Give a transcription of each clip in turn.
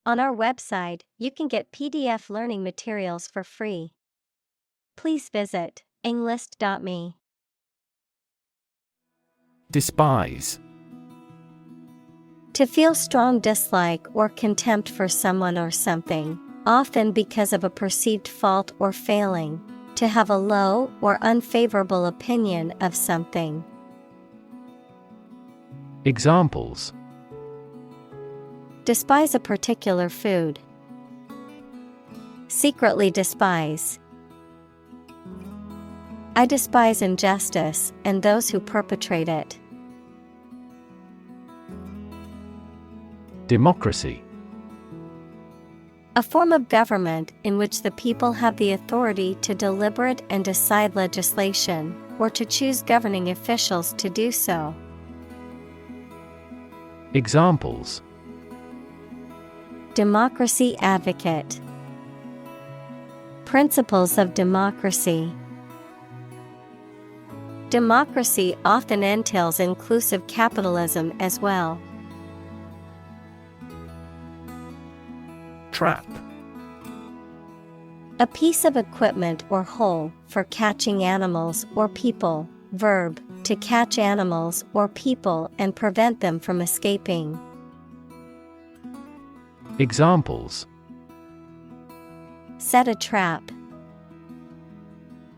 On our website, you can get PDF learning materials for free. Please visit englist.me. Despise. To feel strong dislike or contempt for someone or something, often because of a perceived fault or failing. To have a low or unfavorable opinion of something. Examples: despise a particular food. Secretly despise. I despise injustice and those who perpetrate it. Democracy. A form of government in which the people have the authority to deliberate and decide legislation, or to choose governing officials to do so. Examples: democracy advocate. Principles of democracy. Democracy often entails inclusive capitalism as well. Trap. A piece of equipment or hole for catching animals or people. Verb, to catch animals or people and prevent them from escaping. Examples: set a trap.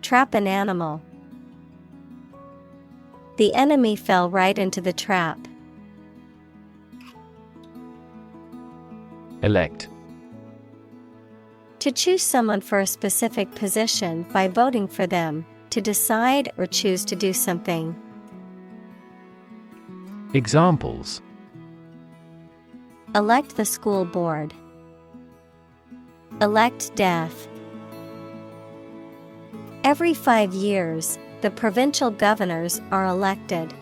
Trap an animal. The enemy fell right into the trap. Elect. To choose someone for a specific position by voting for them, to decide or choose to do something. Examples: elect the school board. Elect death. Every 5 years, the provincial governors are elected.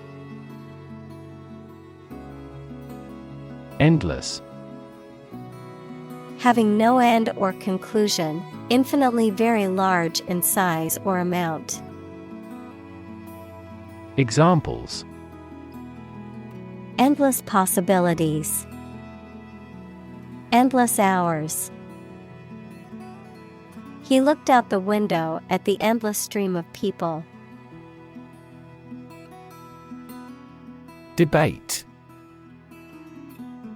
Endless. Having no end or conclusion, infinitely very large in size or amount. Examples: endless possibilities. Endless hours. He looked out the window at the endless stream of people. Debate.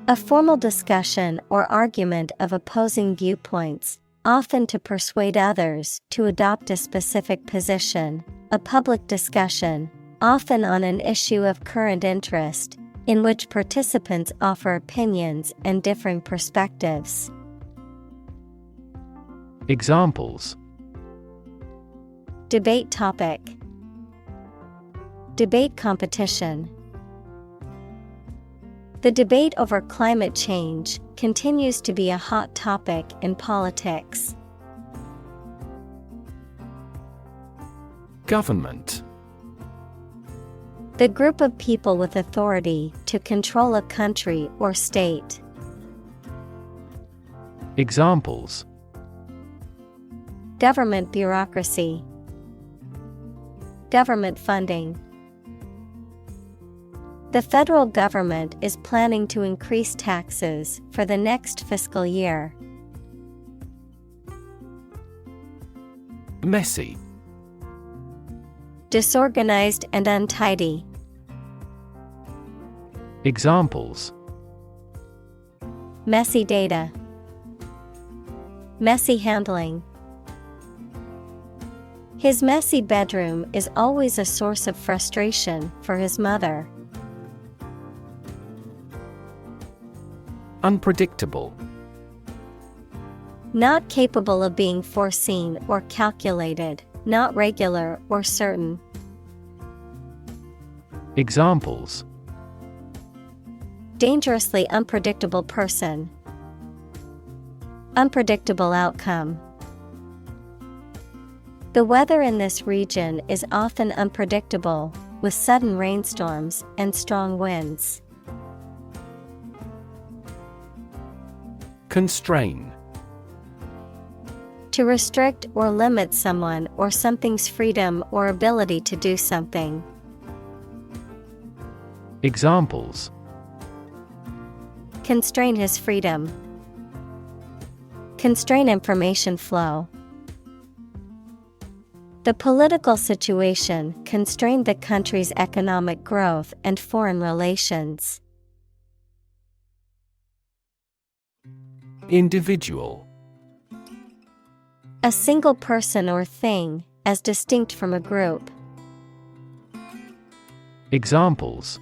A formal discussion or argument of opposing viewpoints, often to persuade others to adopt a specific position. A public discussion, often on an issue of current interest, in which participants offer opinions and differing perspectives. Examples: debate topic. Debate competition. The debate over climate change continues to be a hot topic in politics. Government. The group of people with authority to control a country or state. Examples: government bureaucracy. Government funding. The federal government is planning to increase taxes for the next fiscal year. Messy. Disorganized and untidy. Examples: messy data. Messy handling. His messy bedroom is always a source of frustration for his mother. Unpredictable. Not capable of being foreseen or calculated, not regular or certain. Examples: dangerously unpredictable person. Unpredictable outcome. The weather in this region is often unpredictable, with sudden rainstorms and strong winds. Constrain. To restrict or limit someone or something's freedom or ability to do something. Examples: constrain his freedom. Constrain information flow. The political situation constrained the country's economic growth and foreign relations. Individual. A single person or thing, as distinct from a group. Examples: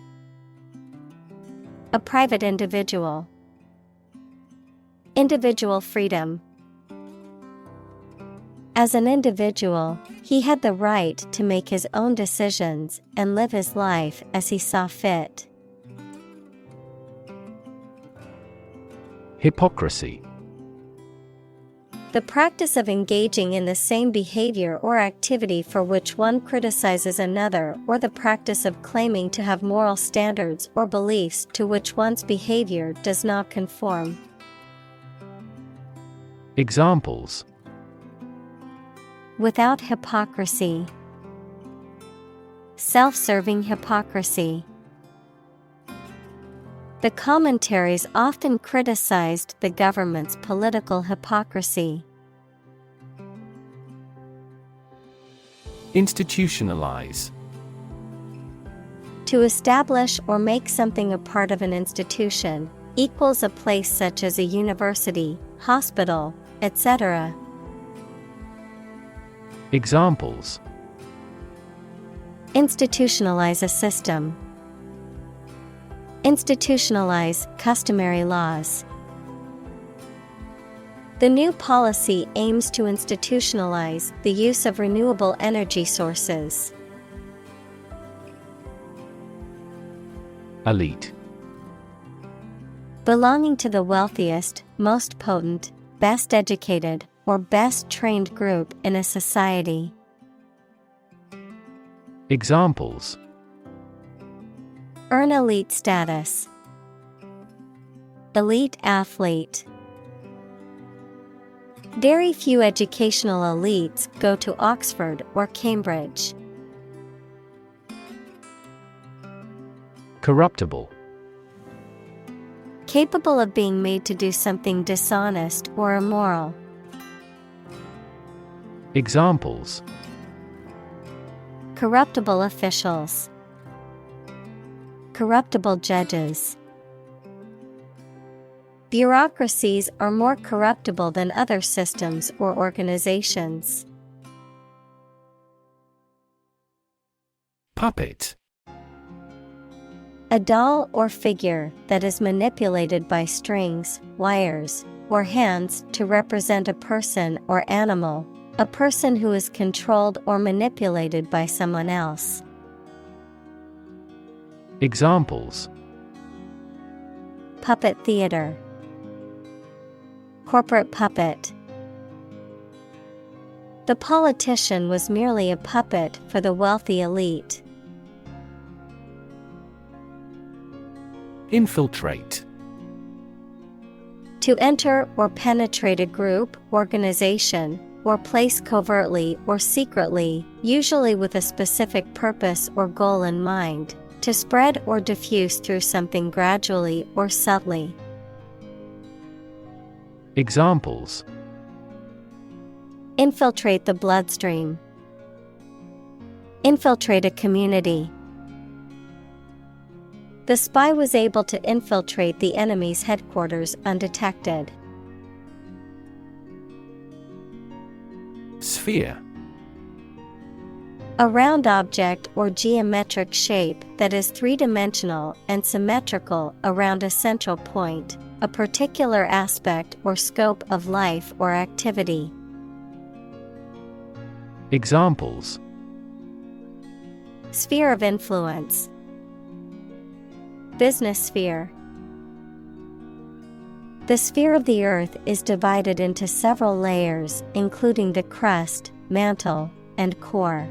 A private individual. Individual freedom. As an individual, he had the right to make his own decisions and live his life as he saw fit. Hypocrisy. The practice of engaging in the same behavior or activity for which one criticizes another, or the practice of claiming to have moral standards or beliefs to which one's behavior does not conform. Examples: Without hypocrisy. Self-serving hypocrisy. The commentaries often criticized the government's political hypocrisy. Institutionalize. To establish or make something a part of an institution, equals a place such as a university, hospital, etc. Examples: Institutionalize a system. Institutionalize customary laws. The new policy aims to institutionalize the use of renewable energy sources. Elite. Belonging to the wealthiest, most potent, best educated, or best trained group in a society. Examples: Earn elite status. Elite athlete. Very few educational elites go to Oxford or Cambridge. Corruptible. Capable of being made to do something dishonest or immoral. Examples: Corruptible officials. Corruptible judges. Bureaucracies are more corruptible than other systems or organizations. Puppet. A doll or figure that is manipulated by strings, wires, or hands to represent a person or animal, a person who is controlled or manipulated by someone else. Examples: Puppet theater. Corporate puppet. The politician was merely a puppet for the wealthy elite. Infiltrate. To enter or penetrate a group, organization, or place covertly or secretly, usually with a specific purpose or goal in mind. To spread or diffuse through something gradually or subtly. Examples: Infiltrate the bloodstream. Infiltrate a community. The spy was able to infiltrate the enemy's headquarters undetected. Sphere. A round object or geometric shape that is three-dimensional and symmetrical around a central point, a particular aspect or scope of life or activity. Examples: Sphere of influence. Business sphere. The sphere of the Earth is divided into several layers, including the crust, mantle, and core.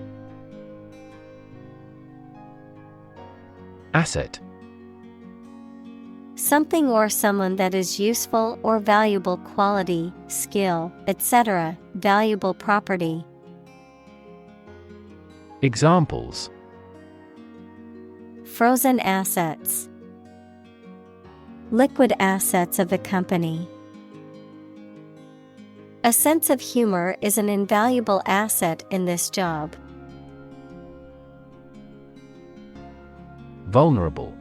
Asset. Something or someone that is useful or valuable quality, skill, etc., valuable property. Examples: Frozen assets. Liquid assets of the company. A sense of humor is an invaluable asset in this job. Vulnerable.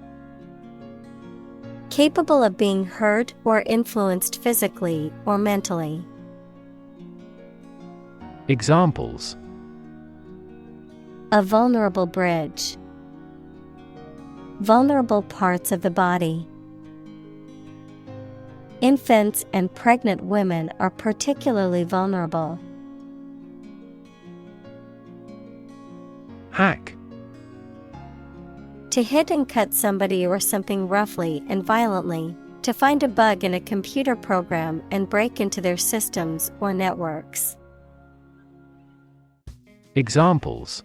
Capable of being hurt or influenced physically or mentally. Examples: A vulnerable bridge. Vulnerable parts of the body. Infants and pregnant women are particularly vulnerable. Hack. To hit and cut somebody or something roughly and violently, to find a bug in a computer program and break into their systems or networks. Examples: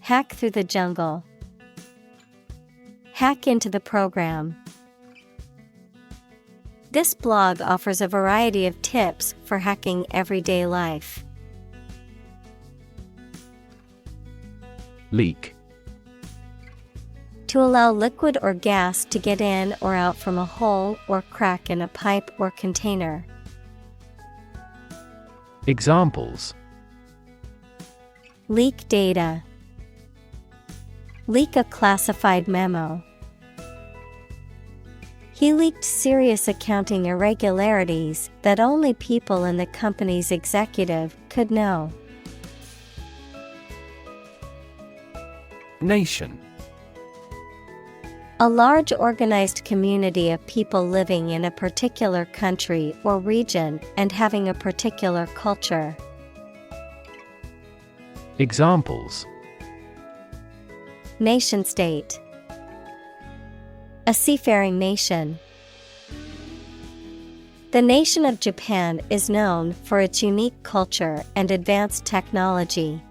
Hack through the jungle. Hack into the program. This blog offers a variety of tips for hacking everyday life. Leak. To allow liquid or gas to get in or out from a hole or crack in a pipe or container. Examples: Leak data. Leak a classified memo. He leaked serious accounting irregularities that only people in the company's executive could know. Nation. A large organized community of people living in a particular country or region and having a particular culture. Examples: Nation-state. A seafaring nation. The nation of Japan is known for its unique culture and advanced technology.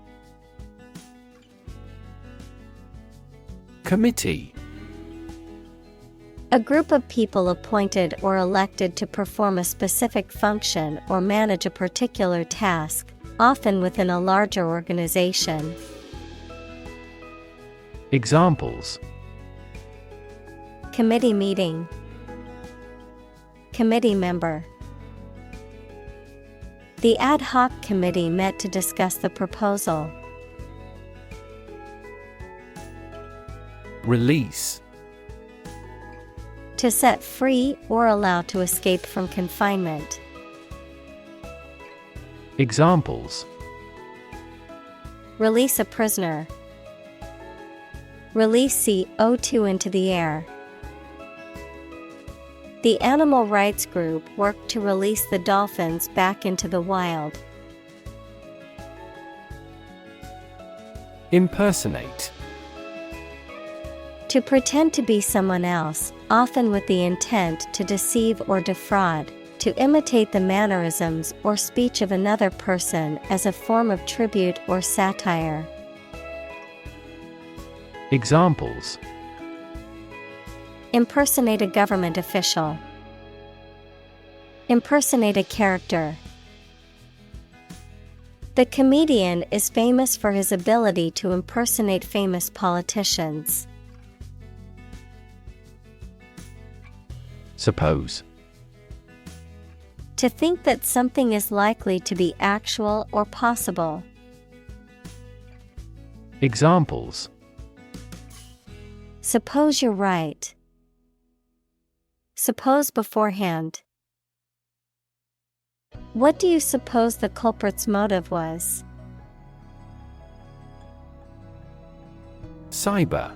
Committee. A group of people appointed or elected to perform a specific function or manage a particular task, often within a larger organization. Examples: Committee meeting. Committee member. The ad hoc committee met to discuss the proposal. Release. To set free or allow to escape from confinement. Examples: Release a prisoner. Release CO2 into the air. The animal rights group worked to release the dolphins back into the wild. Impersonate. To pretend to be someone else, often with the intent to deceive or defraud, to imitate the mannerisms or speech of another person as a form of tribute or satire. Examples: Impersonate a government official. Impersonate a character. The comedian is famous for his ability to impersonate famous politicians. Suppose. To think that something is likely to be actual or possible. Examples: Suppose you're right. Suppose beforehand. What do you suppose the culprit's motive was? Cyber.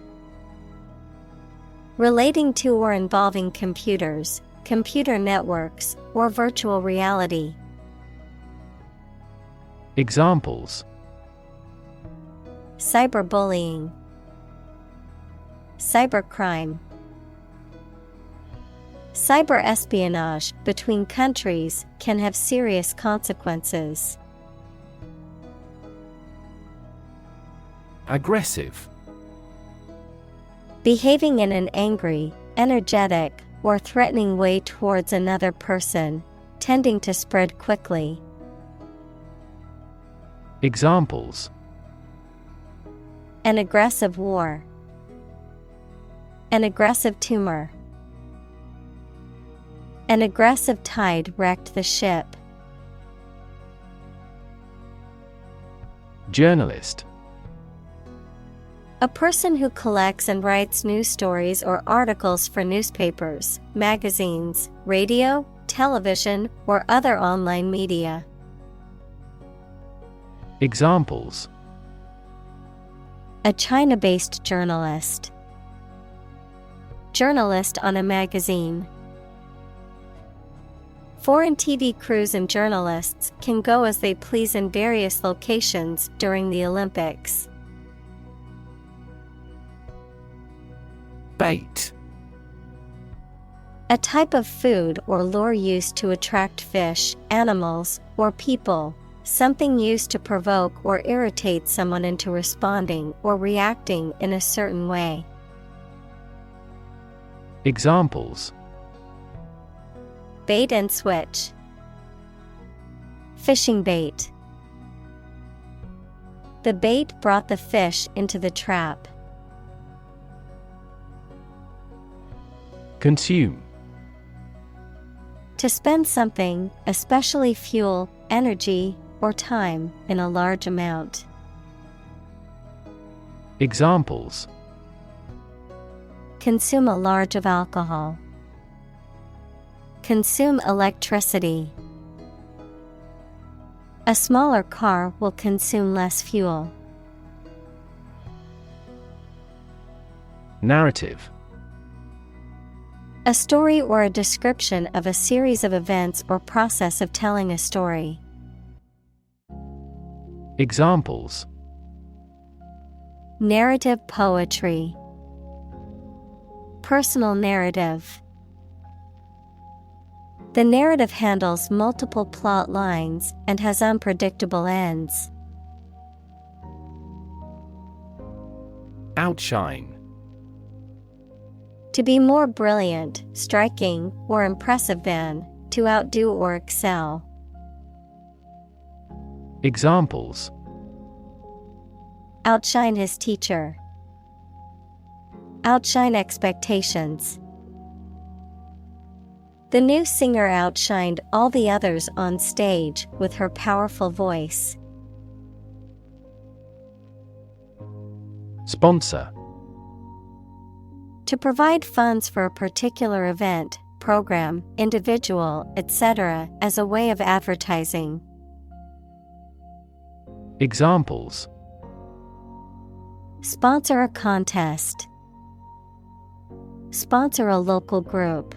Relating to or involving computers, computer networks, or virtual reality. Examples: Cyberbullying. Cybercrime. Cyber-espionage between countries can have serious consequences. Aggressive. Behaving in an angry, energetic, or threatening way towards another person, tending to spread quickly. Examples: An aggressive war. An aggressive tumor. An aggressive tide wrecked the ship. Journalist. A person who collects and writes news stories or articles for newspapers, magazines, radio, television, or other online media. Examples: a China-based journalist. Journalist on a magazine. Foreign TV crews and journalists can go as they please in various locations during the Olympics. Bait. A type of food or lure used to attract fish, animals, or people, something used to provoke or irritate someone into responding or reacting in a certain way. Examples: bait and switch. Fishing bait. The bait brought the fish into the trap. Consume. To spend something, especially fuel, energy, or time, in a large amount. Examples: consume a large of alcohol. Consume electricity. A smaller car will consume less fuel. Narrative. A story or a description of a series of events or process of telling a story. Examples: narrative poetry. Personal narrative. The narrative handles multiple plot lines and has unpredictable ends. Outshine. To be more brilliant, striking, or impressive than, to outdo or excel. Examples: outshine his teacher. Outshine expectations. The new singer outshined all the others on stage with her powerful voice. Sponsor. To provide funds for a particular event, program, individual, etc., as a way of advertising. Examples: sponsor a contest. Sponsor a local group.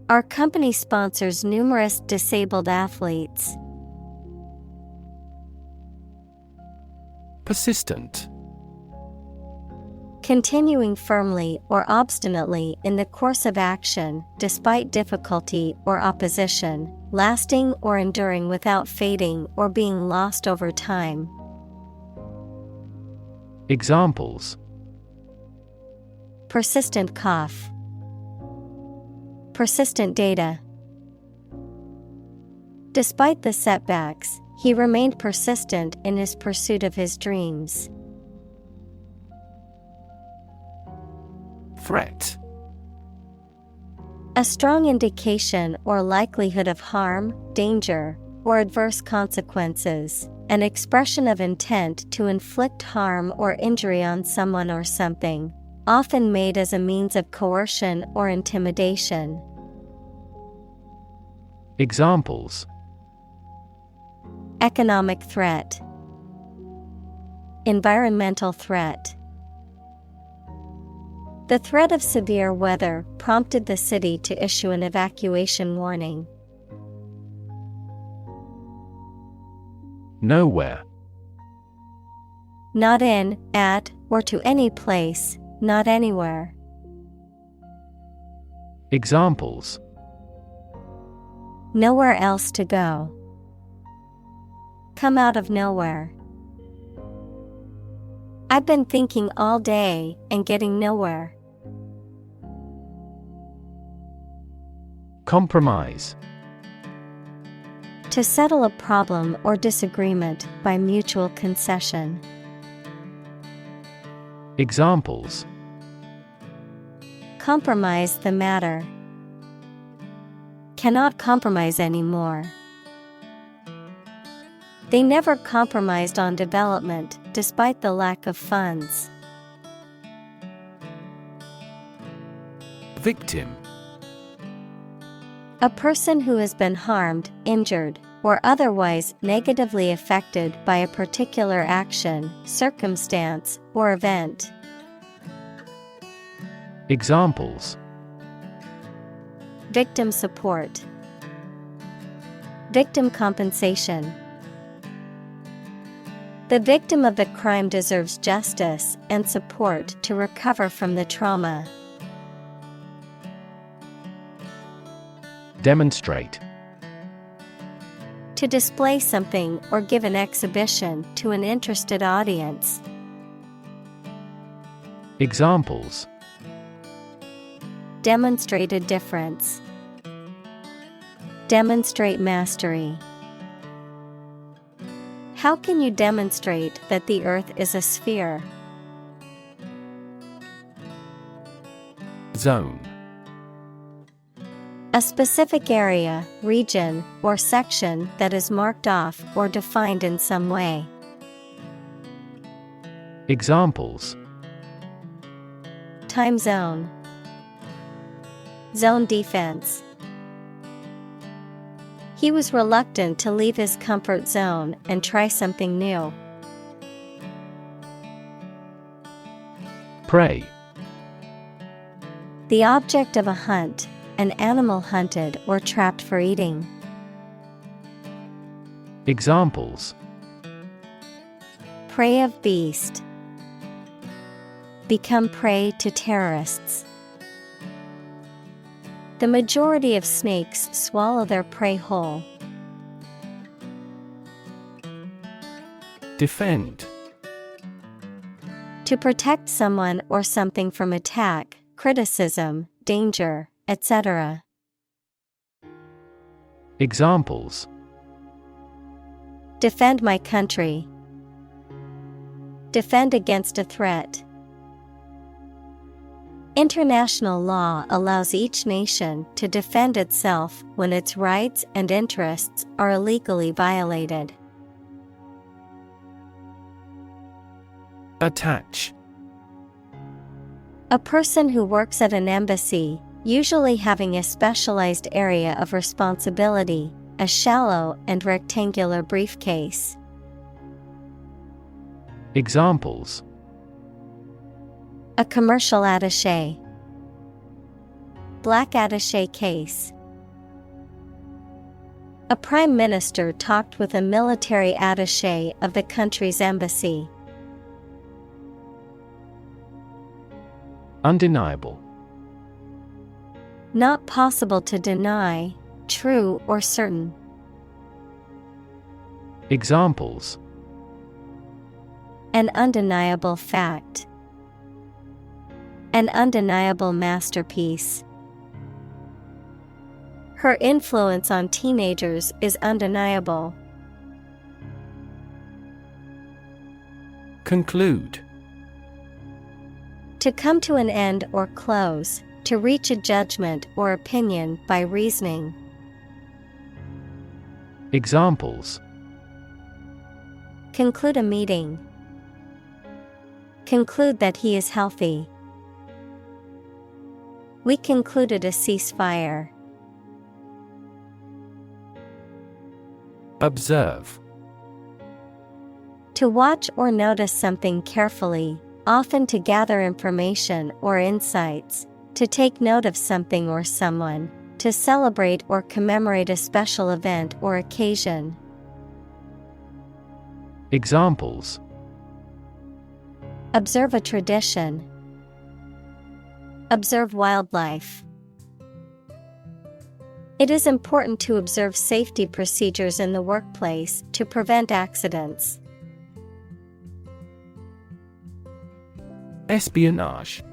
Our company sponsors numerous disabled athletes. Persistent. Continuing firmly or obstinately in the course of action, despite difficulty or opposition, lasting or enduring without fading or being lost over time. Examples: persistent cough. Persistent data. Despite the setbacks, he remained persistent in his pursuit of his dreams. Threat. A strong indication or likelihood of harm, danger, or adverse consequences, an expression of intent to inflict harm or injury on someone or something, often made as a means of coercion or intimidation. Examples: economic threat. Environmental threat. The threat of severe weather prompted the city to issue an evacuation warning. Nowhere. Not in, at, or to any place, not anywhere. Examples: nowhere else to go. Come out of nowhere. I've been thinking all day and getting nowhere. Compromise. To settle a problem or disagreement by mutual concession. Examples: compromise the matter. cannot compromise anymore. They never compromised on development despite the lack of funds. Victim. A person who has been harmed, injured, or otherwise negatively affected by a particular action, circumstance, or event. Examples: Victim support, victim compensation. The victim of the crime deserves justice and support to recover from the trauma. Demonstrate. To display something or give an exhibition to an interested audience. Examples: Demonstrate a difference. Demonstrate mastery. How can you demonstrate that the Earth is a sphere? Zone. A specific area, region, or section that is marked off or defined in some way. Examples: Time zone. Zone defense. He was reluctant to leave his comfort zone and try something new. Prey. The object of a hunt, an animal hunted or trapped for eating. Examples: Prey of beast. Become prey to terrorists. The majority of snakes swallow their prey whole. Defend. To protect someone or something from attack, criticism, danger, etc. Examples: Defend my country. Defend against a threat. International law allows each nation to defend itself when its rights and interests are illegally violated. Attach. A person who works at an embassy, usually having a specialized area of responsibility, a shallow and rectangular briefcase. Examples: A commercial attaché. Black attaché case. A prime minister talked with a military attaché of the country's embassy. Undeniable. Not possible to deny, true or certain. Examples: An undeniable fact. An undeniable masterpiece. Her influence on teenagers is undeniable. Conclude. To come to an end or close, to reach a judgment or opinion by reasoning. Examples: Conclude a meeting. Conclude that he is healthy. We concluded a ceasefire. Observe. To watch or notice something carefully, often to gather information or insights, to take note of something or someone, to celebrate or commemorate a special event or occasion. Examples: Observe a tradition. Observe wildlife. It is important to observe safety procedures in the workplace to prevent accidents. Espionage.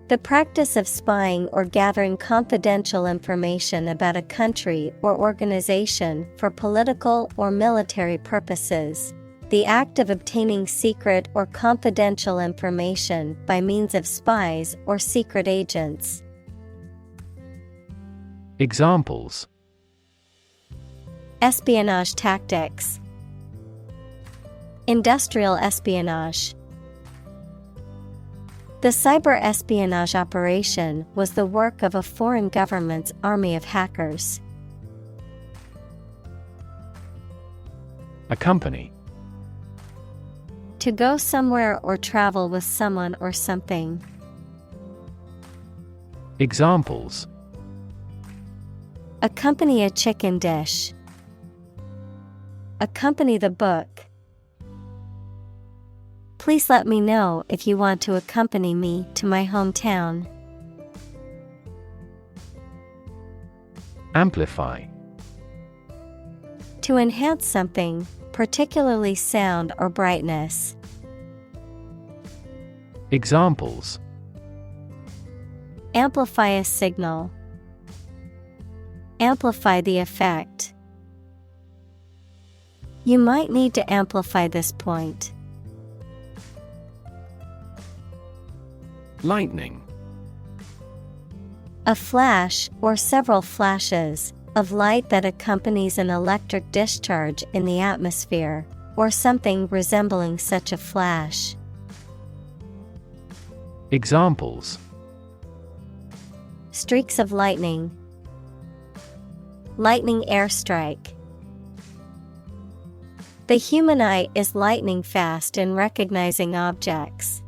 The practice of spying or gathering confidential information about a country or organization for political or military purposes. The act of obtaining secret or confidential information by means of spies or secret agents. Examples: espionage tactics, industrial espionage. The cyber espionage operation was the work of a foreign government's army of hackers. Accompany. To go somewhere or travel with someone or something. Examples: accompany a chicken dish. Accompany the book. Please let me know if you want to accompany me to my hometown. Amplify. To enhance something, particularly sound or brightness. Examples: amplify a signal. Amplify the effect. You might need to amplify this point. Lightning. A flash or several flashes of light that accompanies an electric discharge in the atmosphere, or something resembling such a flash. Examples: streaks of lightning. Lightning airstrike. The human eye is lightning fast in recognizing objects.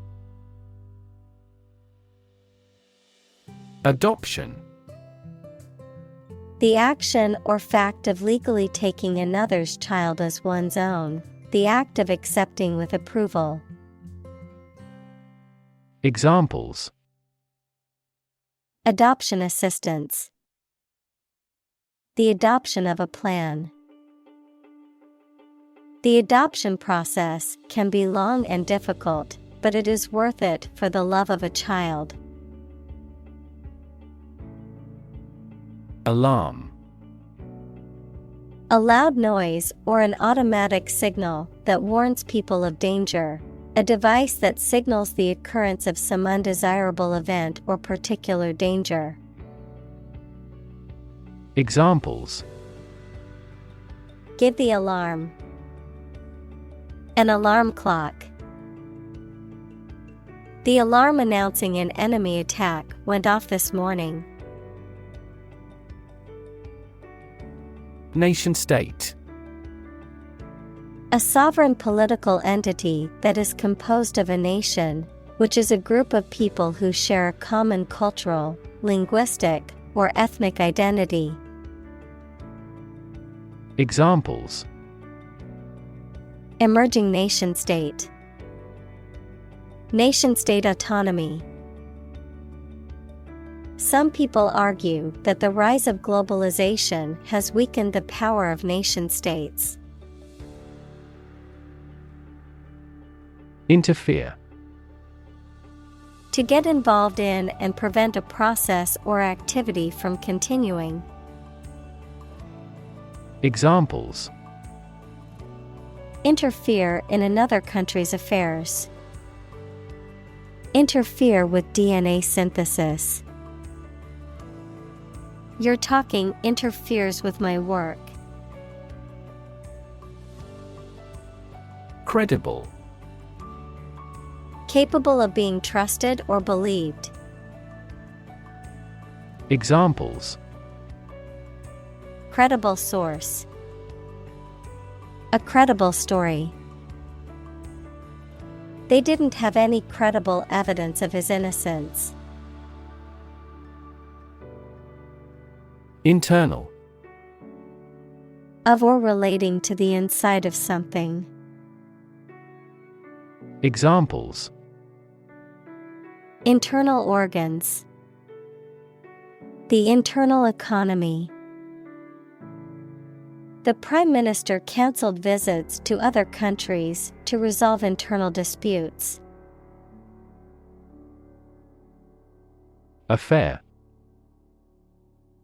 Adoption. The action or fact of legally taking another's child as one's own, the act of accepting with approval. Examples: adoption assistance. The adoption of a plan. The adoption process can be long and difficult, but it is worth it for the love of a child. Alarm. A loud noise or an automatic signal that warns people of danger. A device that signals the occurrence of some undesirable event or particular danger. Examples: give the alarm. An alarm clock. The alarm announcing an enemy attack went off this morning. Nation-state. A sovereign political entity that is composed of a nation, which is a group of people who share a common cultural, linguistic, or ethnic identity. Examples: emerging nation-state. Nation-state autonomy. Some people argue that the rise of globalization has weakened the power of nation-states. Interfere. To get involved in and prevent a process or activity from continuing. Examples: interfere in another country's affairs. Interfere with DNA synthesis. Your talking interferes with my work. Credible. Capable of being trusted or believed. Examples: credible source. A credible story. They didn't have any credible evidence of his innocence. Internal. Of or relating to the inside of something. Examples: internal organs. The internal economy. The Prime Minister cancelled visits to other countries to resolve internal disputes. Affair.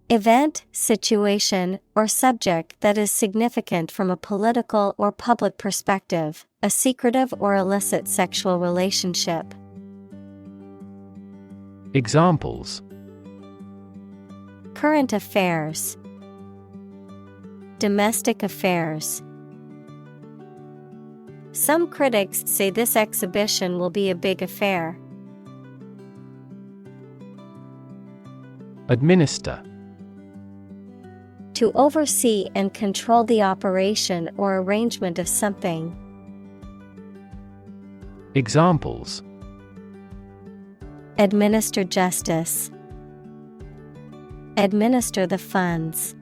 Event, situation, or subject that is significant from a political or public perspective, a secretive or illicit sexual relationship. Current affairs. Domestic affairs. Some critics say this exhibition will be a big affair. Administer. To oversee and control the operation or arrangement of something. Examples: Administer justice. Administer the funds.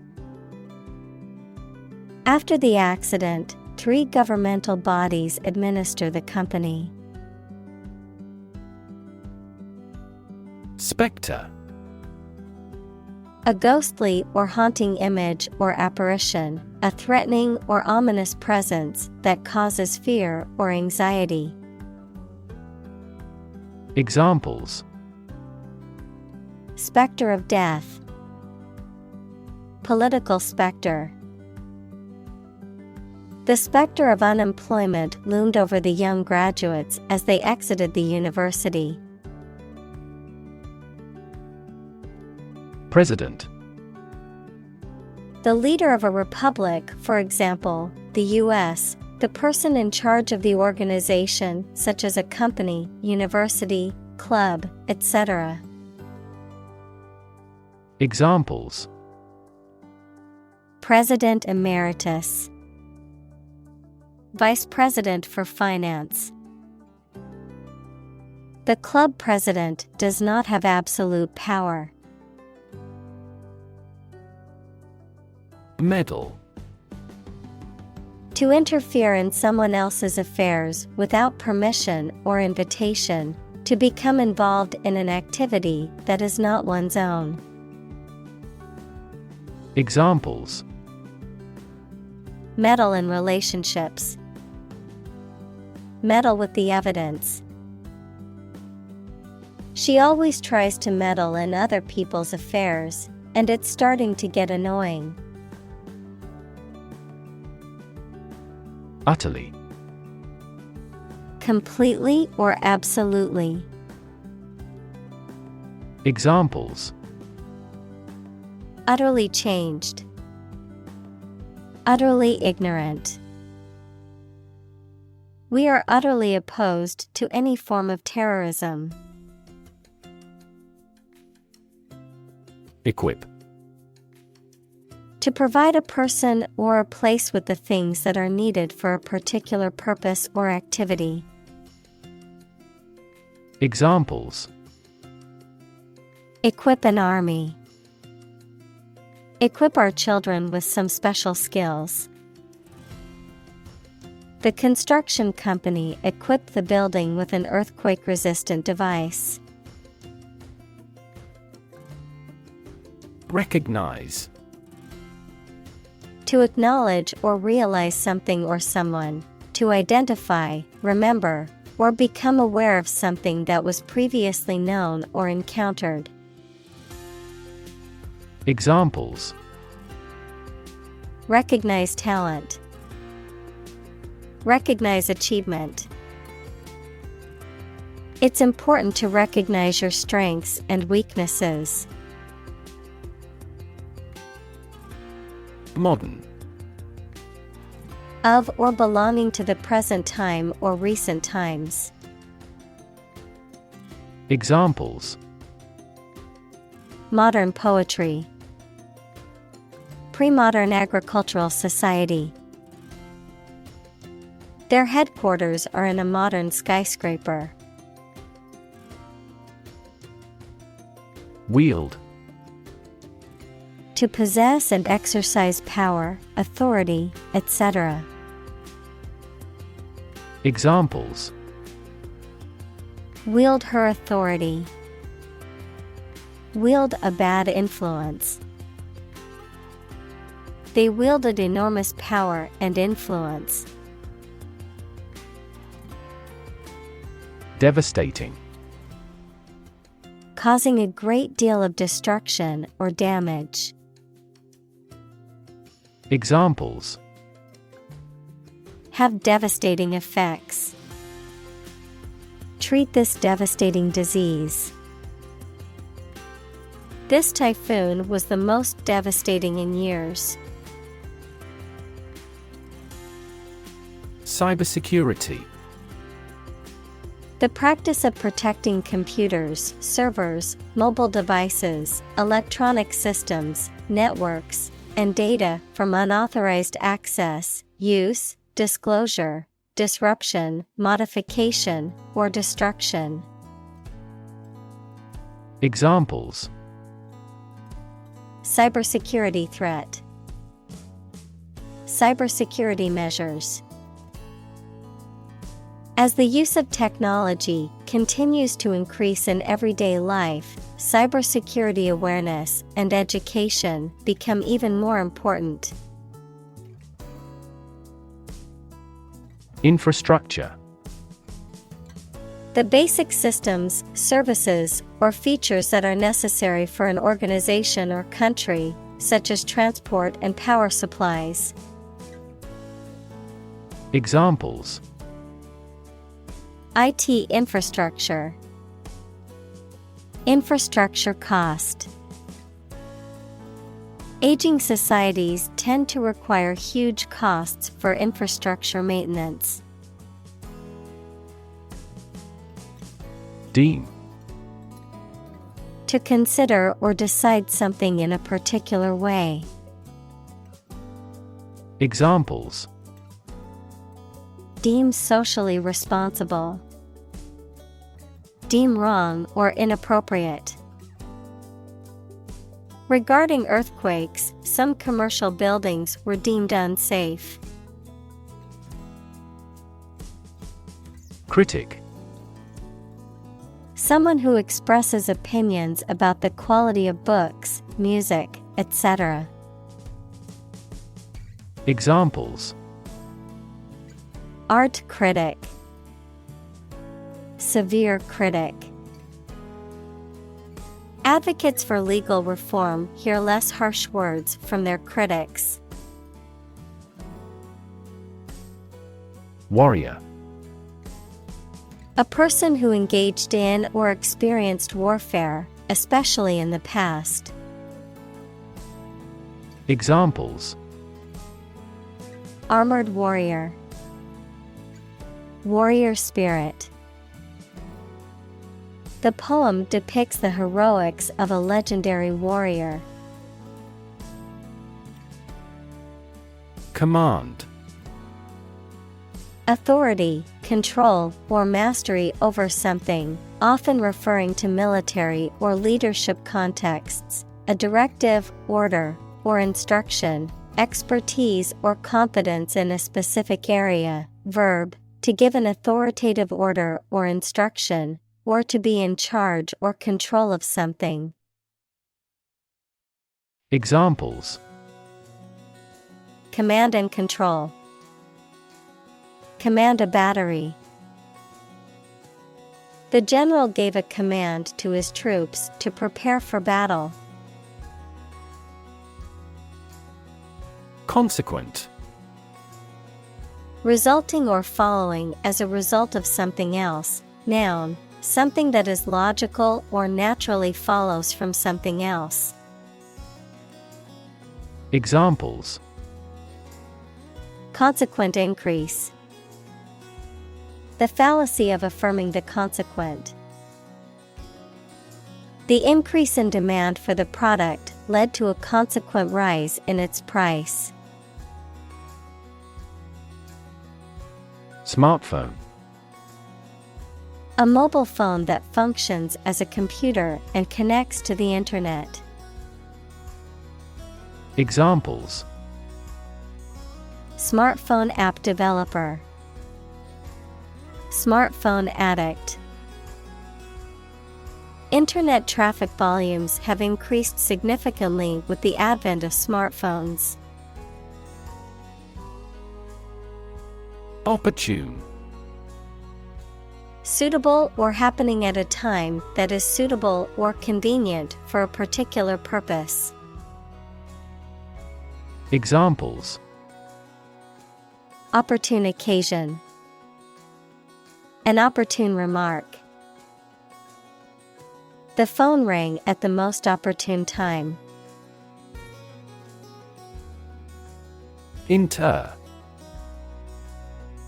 After the accident, 3 governmental bodies administer the company. Spectre. A ghostly or haunting image or apparition, a threatening or ominous presence that causes fear or anxiety. Examples: Spectre of death. Political spectre. The spectre of unemployment loomed over the young graduates as they exited the university. President. The leader of a republic, for example, the U.S., the person in charge of the organization, such as a company, university, club, etc. Examples: President Emeritus. Vice President for Finance. The club president does not have absolute power. Meddle. To interfere in someone else's affairs without permission or invitation, to become involved in an activity that is not one's own. Examples: Meddle in relationships. Meddle with the evidence. She always tries to meddle in other people's affairs, and it's starting to get annoying. Utterly. Completely or absolutely. Examples: Utterly changed. Utterly ignorant. We are utterly opposed to any form of terrorism. Equip. To provide a person or a place with the things that are needed for a particular purpose or activity. Examples: Equip an army. Equip our children with some special skills. The construction company equipped the building with an earthquake-resistant device. Recognize. To acknowledge or realize something or someone, to identify, remember, or become aware of something that was previously known or encountered. Examples: Recognize talent. Recognize achievement. It's important to recognize your strengths and weaknesses. Modern. Of or belonging to the present time or recent times. Examples: Modern poetry. Pre-modern agricultural society. Their headquarters are in a modern skyscraper. Wield. To possess and exercise power, authority, etc. Examples: Wield her authority. Wield a bad influence. They wielded enormous power and influence. Devastating. Causing a great deal of destruction or damage. Examples: Have devastating effects. Treat this devastating disease. This typhoon was the most devastating in years. Cybersecurity. The practice of protecting computers, servers, mobile devices, electronic systems, networks, and data from unauthorized access, use, disclosure, disruption, modification, or destruction. Examples: Cybersecurity threat. Cybersecurity measures. As the use of technology continues to increase in everyday life, cybersecurity awareness and education become even more important. Infrastructure. The basic systems, services, or features that are necessary for an organization or country, such as transport and power supplies. Examples: IT infrastructure. Infrastructure cost. Aging societies tend to require huge costs for infrastructure maintenance. Deem. To consider or decide something in a particular way. Examples: Deem socially responsible. Deem wrong or inappropriate. Regarding earthquakes, some commercial buildings were deemed unsafe. Critic. Someone who expresses opinions about the quality of books, music, etc. Examples: Art critic. Severe critic. Advocates for legal reform hear less harsh words from their critics. Warrior. A person who engaged in or experienced warfare, especially in the past. Examples: Armored warrior. Warrior spirit. The poem depicts the heroics of a legendary warrior. Command. Authority, control, or mastery over something, often referring to military or leadership contexts, a directive, order, or instruction, expertise or competence in a specific area. Verb, to give an authoritative order or instruction, or to be in charge or control of something. Examples: Command and control. Command a battery. The general gave a command to his troops to prepare for battle. Consequent. Resulting or following as a result of something else. Noun, something that is logical or naturally follows from something else. Examples: Consequent increase. The fallacy of affirming the consequent. The increase in demand for the product led to a consequent rise in its price. Smartphone. A mobile phone that functions as a computer and connects to the internet. Examples: Smartphone app developer. Smartphone addict. Internet traffic volumes have increased significantly with the advent of smartphones. Opportune. Suitable or happening at a time that is suitable or convenient for a particular purpose. Examples: Opportune occasion. An opportune remark. The phone rang at the most opportune time. Inter.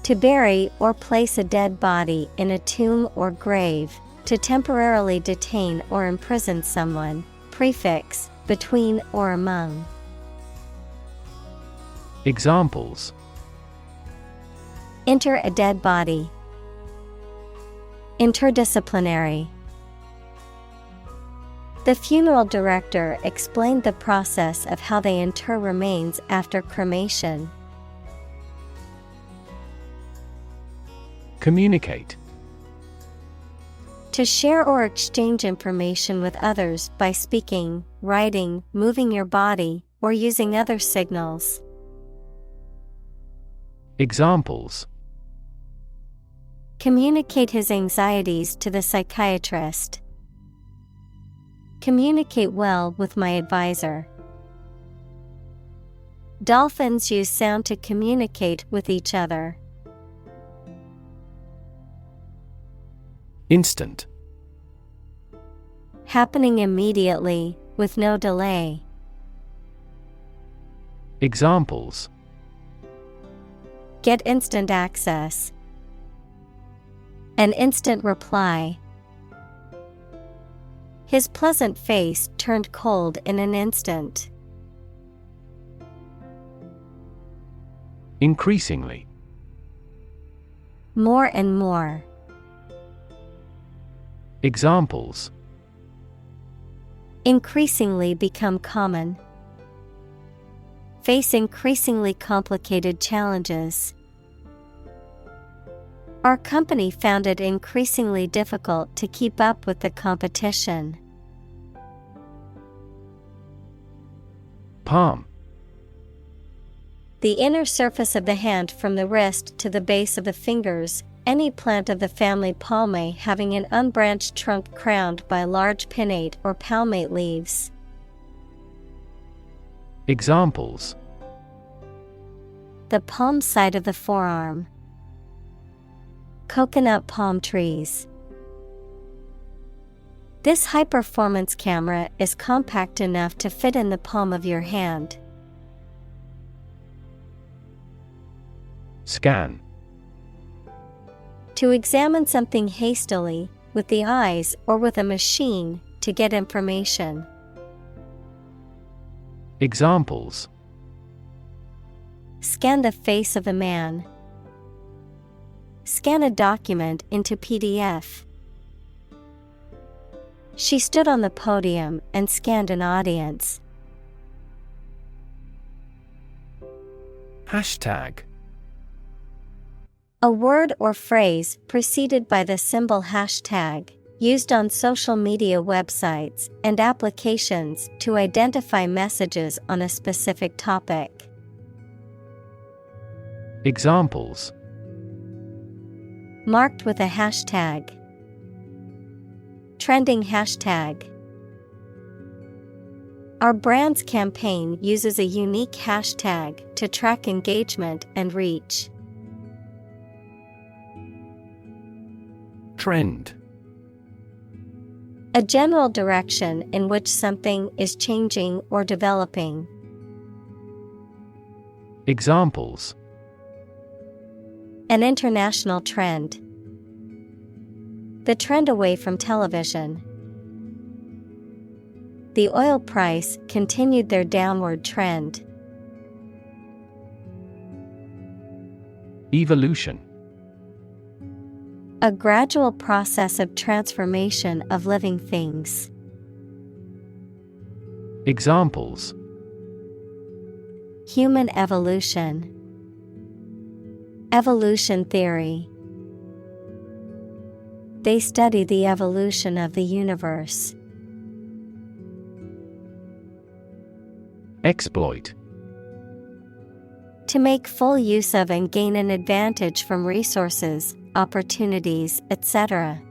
To bury or place a dead body in a tomb or grave, to temporarily detain or imprison someone. Prefix, between or among. Examples: Inter a dead body. Interdisciplinary. The funeral director explained the process of how they inter remains after cremation. Communicate. To share or exchange information with others by speaking, writing, moving your body, or using other signals. Examples: Communicate his anxieties to the psychiatrist. Communicate well with my advisor. Dolphins use sound to communicate with each other. Instant. Happening immediately, with no delay. Examples: Get instant access. An instant reply. His pleasant face turned cold in an instant. Increasingly. More and more. Examples: Increasingly become common. Face increasingly complicated challenges. Our company found it increasingly difficult to keep up with the competition. Palm. The inner surface of the hand from the wrist to the base of the fingers, any plant of the family Palmae having an unbranched trunk crowned by large pinnate or palmate leaves. Examples: The palm side of the forearm. Coconut palm trees. This high-performance camera is compact enough to fit in the palm of your hand. Scan. To examine something hastily, with the eyes or with a machine, to get information. Examples: Scan the face of a man. Scan a document into PDF. She stood on the podium and scanned an audience. Hashtag. A word or phrase preceded by the symbol hashtag, used on social media websites and applications to identify messages on a specific topic. Examples: Marked with a hashtag. Trending hashtag. Our brand's campaign uses a unique hashtag to track engagement and reach. Trend. A general direction in which something is changing or developing. Examples: An international trend. The trend away from television. The oil price continued their downward trend. Evolution. A gradual process of transformation of living things. Examples: Human evolution. Evolution theory. They study the evolution of the universe. Exploit. To make full use of and gain an advantage from resources, opportunities, etc.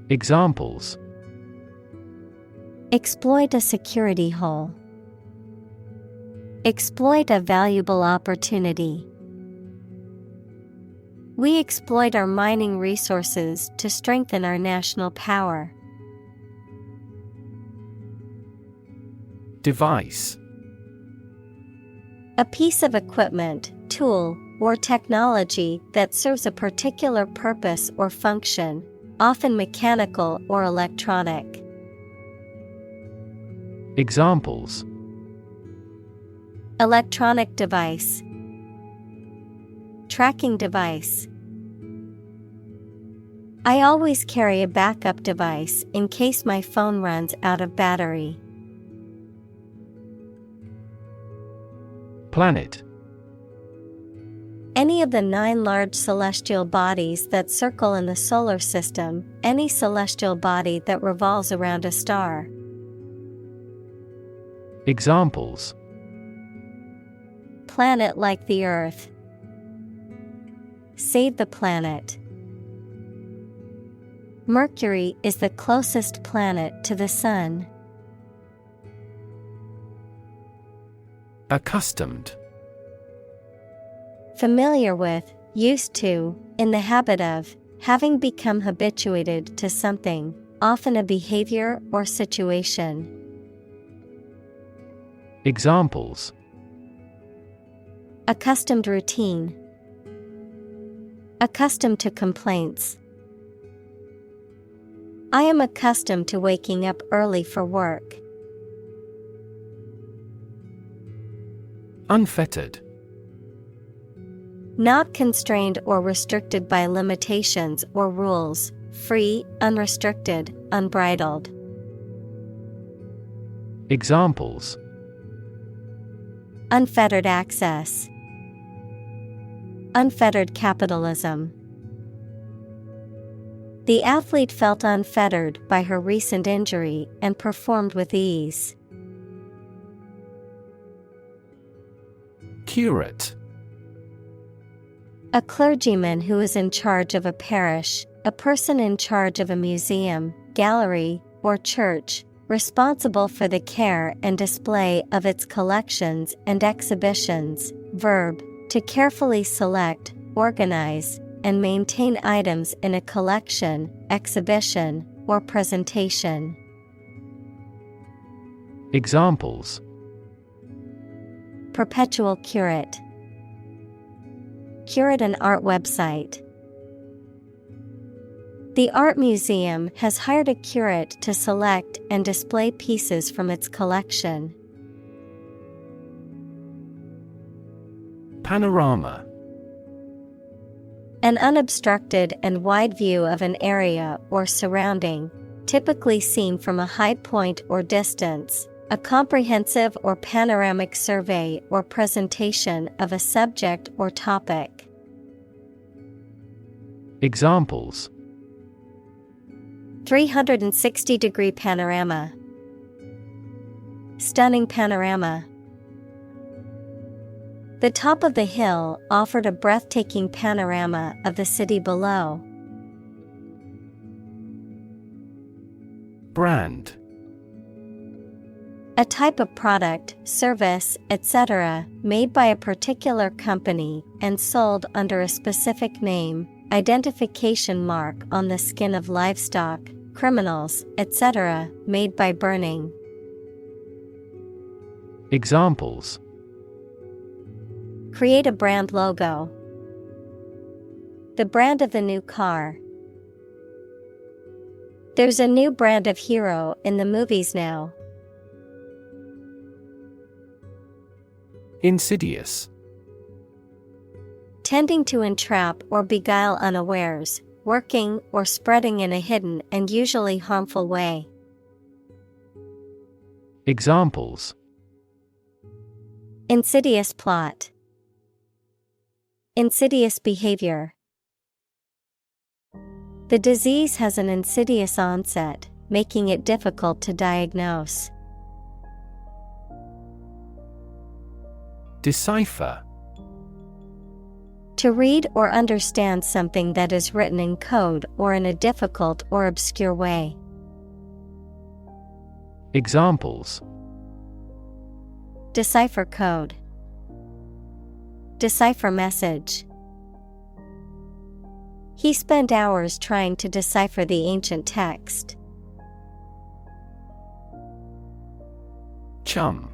Examples: Exploit a security hole. Exploit a valuable opportunity. We exploit our mining resources to strengthen our national power. Device. A piece of equipment, tool, or technology that serves a particular purpose or function, often mechanical or electronic. Examples: Electronic device, tracking device. I always carry a backup device in case my phone runs out of battery. Planet. Any of the 9 large celestial bodies that circle in the solar system, any celestial body that revolves around a star. Examples: Planet like the Earth. Save the planet. Mercury is the closest planet to the Sun. Accustomed. Familiar with, used to, in the habit of, having become habituated to something, often a behavior or situation. Examples: Accustomed routine. Accustomed to complaints. I am accustomed to waking up early for work. Unfettered. Not constrained or restricted by limitations or rules, free, unrestricted, unbridled. Examples: Unfettered access. Unfettered capitalism. The athlete felt unfettered by her recent injury and performed with ease. Curate. A clergyman who is in charge of a parish, a person in charge of a museum, gallery, or church, responsible for the care and display of its collections and exhibitions. Verb, to carefully select, organize, and maintain items in a collection, exhibition, or presentation. Examples: Perpetual curate. Curate an art website. The art museum has hired a curate to select and display pieces from its collection. Panorama. An unobstructed and wide view of an area or surrounding, typically seen from a high point or distance. A comprehensive or panoramic survey or presentation of a subject or topic. Examples: 360-degree panorama. Stunning panorama. The top of the hill offered a breathtaking panorama of the city below. Brand. A type of product, service, etc., made by a particular company and sold under a specific name, identification mark on the skin of livestock, criminals, etc., made by burning. Examples: Create a brand logo. The brand of the new car. There's a new brand of hero in the movies now. Insidious. Tending to entrap or beguile unawares, working or spreading in a hidden and usually harmful way. Examples: Insidious plot. Insidious behavior. The disease has an insidious onset, making it difficult to diagnose. Decipher. To read or understand something that is written in code or in a difficult or obscure way. Examples: Decipher code. Decipher message. He spent hours trying to decipher the ancient text. Chum.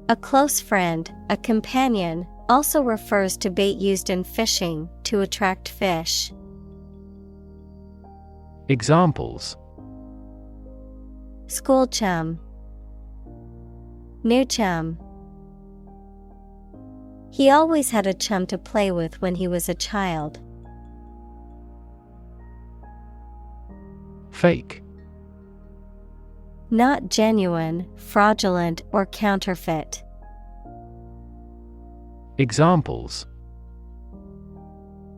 A close friend, a companion, also refers to bait used in fishing to attract fish. Examples: School chum, new chum. He always had a chum to play with when he was a child. Fake. Not genuine, fraudulent, or counterfeit. Examples: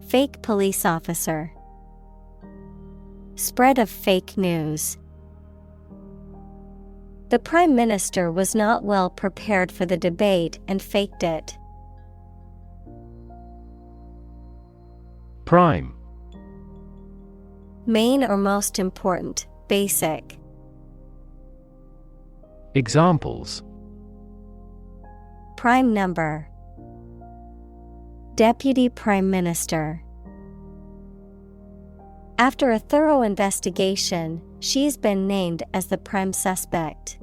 Fake police officer. Spread of fake news. The Prime Minister was not well prepared for the debate and faked it. Prime. Main or most important, basic. Examples: Prime number. Deputy Prime Minister. After a thorough investigation, she's been named as the prime suspect.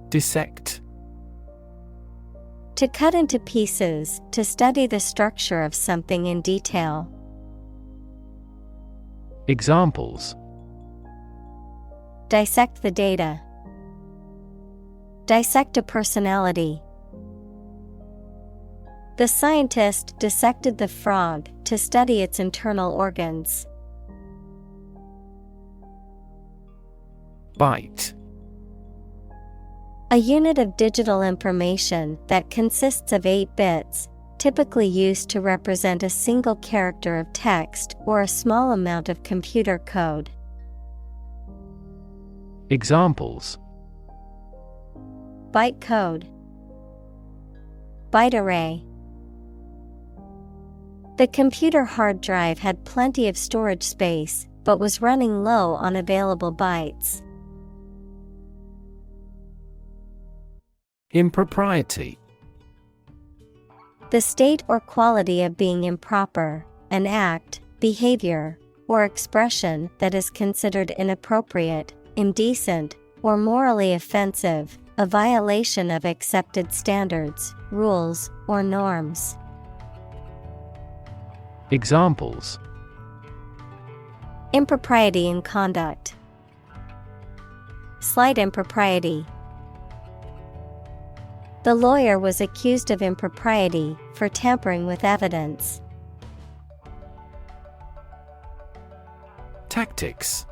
Dissect. To cut into pieces, to study the structure of something in detail. Examples: Dissect the data. Dissect a personality. The scientist dissected the frog to study its internal organs. Byte. A unit of digital information that consists of 8 bits, typically used to represent a single character of text or a small amount of computer code. Examples: Byte code. Byte array. The computer hard drive had plenty of storage space, but was running low on available bytes. Impropriety. The state or quality of being improper, an act, behavior, or expression that is considered inappropriate, indecent, or morally offensive, a violation of accepted standards, rules, or norms. Examples: Impropriety in conduct. Slight impropriety. The lawyer was accused of impropriety for tampering with evidence. Tactics.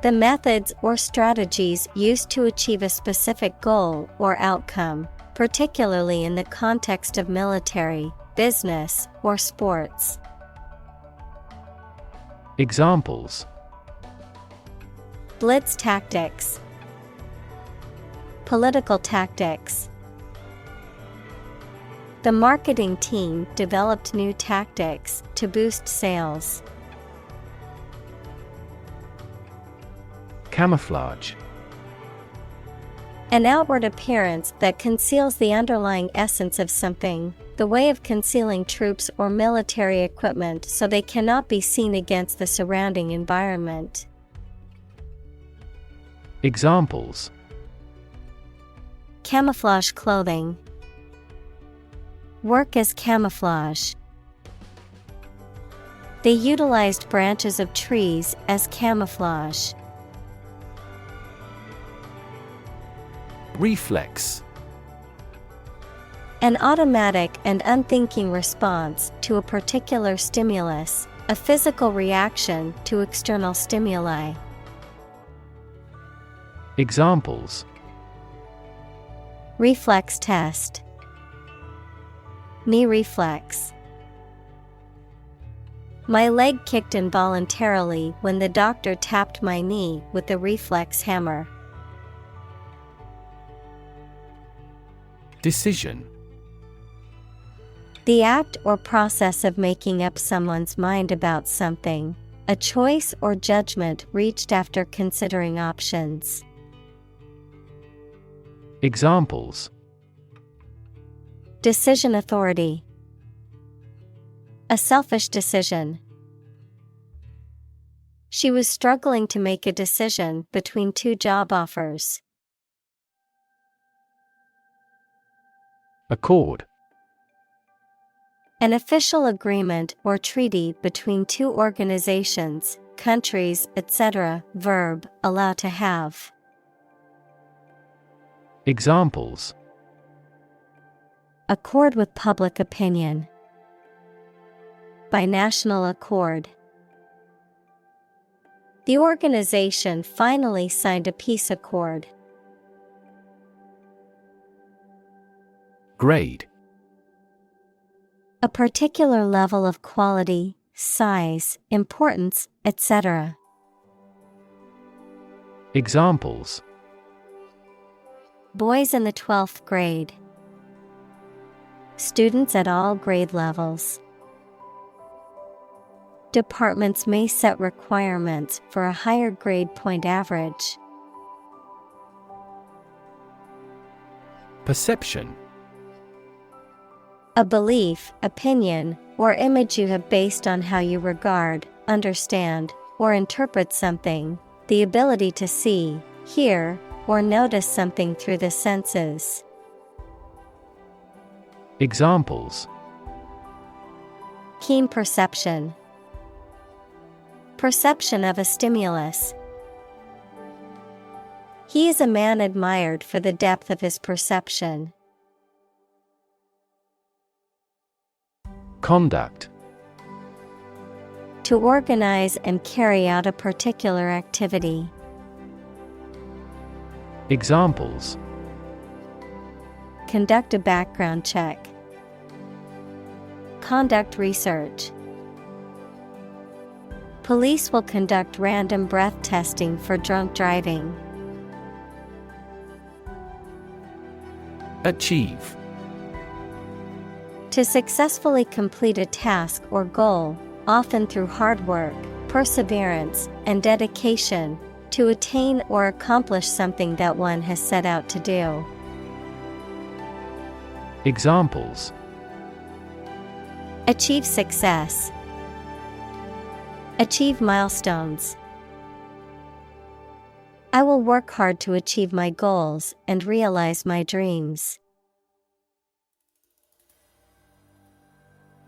The methods or strategies used to achieve a specific goal or outcome, particularly in the context of military, business, or sports. Examples: Blitz tactics. Political tactics. The marketing team developed new tactics to boost sales. Camouflage. An outward appearance that conceals the underlying essence of something, the way of concealing troops or military equipment so they cannot be seen against the surrounding environment. Examples: Camouflage clothing. Work as camouflage. They utilized branches of trees as camouflage. Reflex. An automatic and unthinking response to a particular stimulus, a physical reaction to external stimuli. Examples: Reflex test. Knee reflex. My leg kicked involuntarily when the doctor tapped my knee with the reflex hammer. Decision. The act or process of making up someone's mind about something, a choice or judgment reached after considering options. Examples: Decision authority. A selfish decision. She was struggling to make a decision between two job offers. Accord. An official agreement or treaty between two organizations, countries, etc. Verb, allow to have. Examples. Accord with public opinion. By national accord. The organization finally signed a peace accord. Grade. A particular level of quality, size, importance, etc. Examples. Boys in the 12th grade. Students at all grade levels. Departments may set requirements for a higher grade point average. Perception. A belief, opinion, or image you have based on how you regard, understand, or interpret something, the ability to see, hear, or notice something through the senses. Examples. Keen perception. Perception of a stimulus. He is a man admired for the depth of his perception. Conduct. To organize and carry out a particular activity. Examples. Conduct a background check. Conduct research. Police will conduct random breath testing for drunk driving. Achieve. To successfully complete a task or goal, often through hard work, perseverance, and dedication, to attain or accomplish something that one has set out to do. Examples. Achieve success. Achieve milestones. I will work hard to achieve my goals and realize my dreams.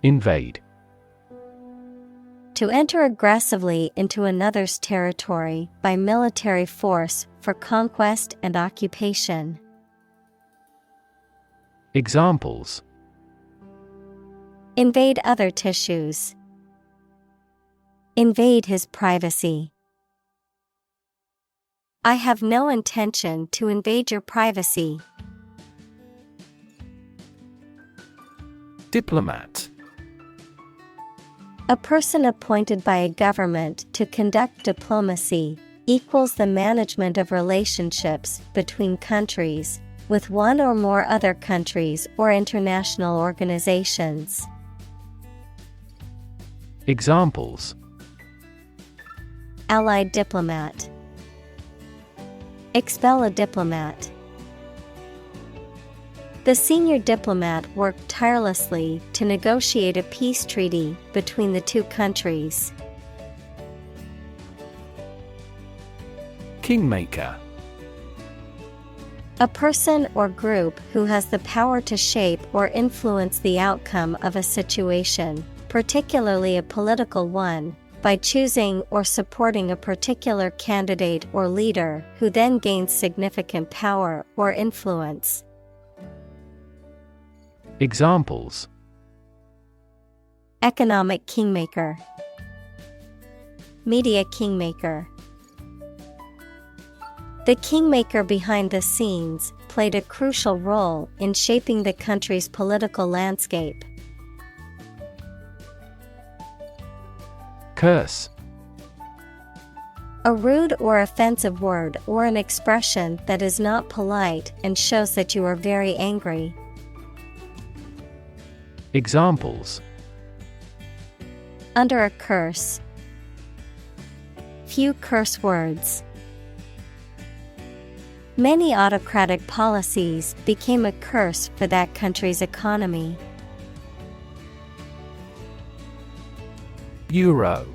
Invade. To enter aggressively into another's territory by military force for conquest and occupation. Examples. Invade other tissues. Invade his privacy. I have no intention to invade your privacy. Diplomat. A person appointed by a government to conduct diplomacy, equals the management of relationships between countries, with one or more other countries or international organizations. Examples. Allied diplomat. Expel a diplomat. The senior diplomat worked tirelessly to negotiate a peace treaty between the two countries. Kingmaker. A person or group who has the power to shape or influence the outcome of a situation, particularly a political one, by choosing or supporting a particular candidate or leader who then gains significant power or influence. Examples. Economic kingmaker. Media kingmaker. The kingmaker behind the scenes played a crucial role in shaping the country's political landscape. Curse. A rude or offensive word or an expression that is not polite and shows that you are very angry. Examples. Under a curse. Few curse words. Many autocratic policies became a curse for that country's economy. Euro.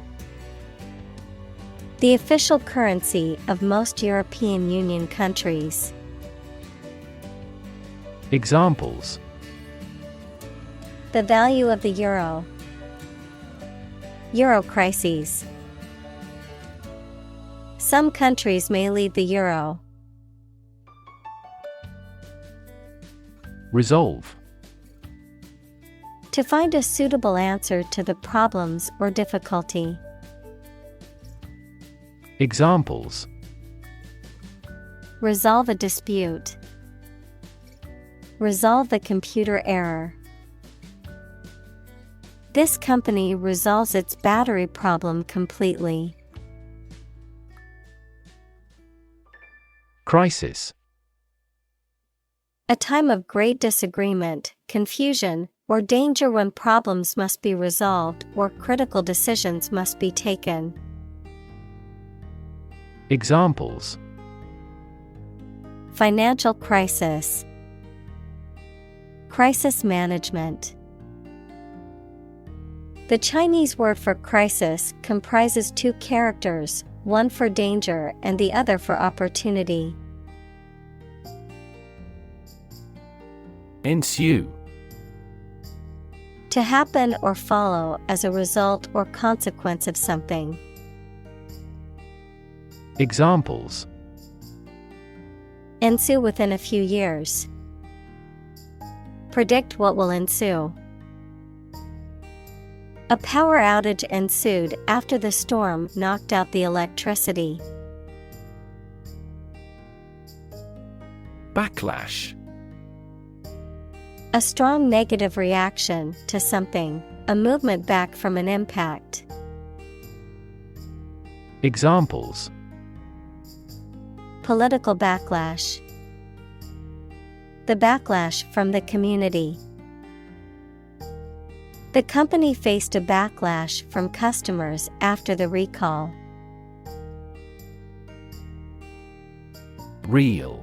The official currency of most European Union countries. Examples: The value of the euro. Euro crises. Some countries may leave the euro. Resolve. To find a suitable answer to the problems or difficulty. Examples: Resolve a dispute. Resolve the computer error. This company resolves its battery problem completely. Crisis. A time of great disagreement, confusion, or danger when problems must be resolved or critical decisions must be taken. Examples: Financial crisis. Crisis management. The Chinese word for crisis comprises two characters, one for danger and the other for opportunity. Ensue. To happen or follow as a result or consequence of something. Examples: Ensue within a few years. Predict what will ensue. A power outage ensued after the storm knocked out the electricity. Backlash. A strong negative reaction to something, a movement back from an impact. Examples: Political backlash. The backlash from the community. The company faced a backlash from customers after the recall. Reel.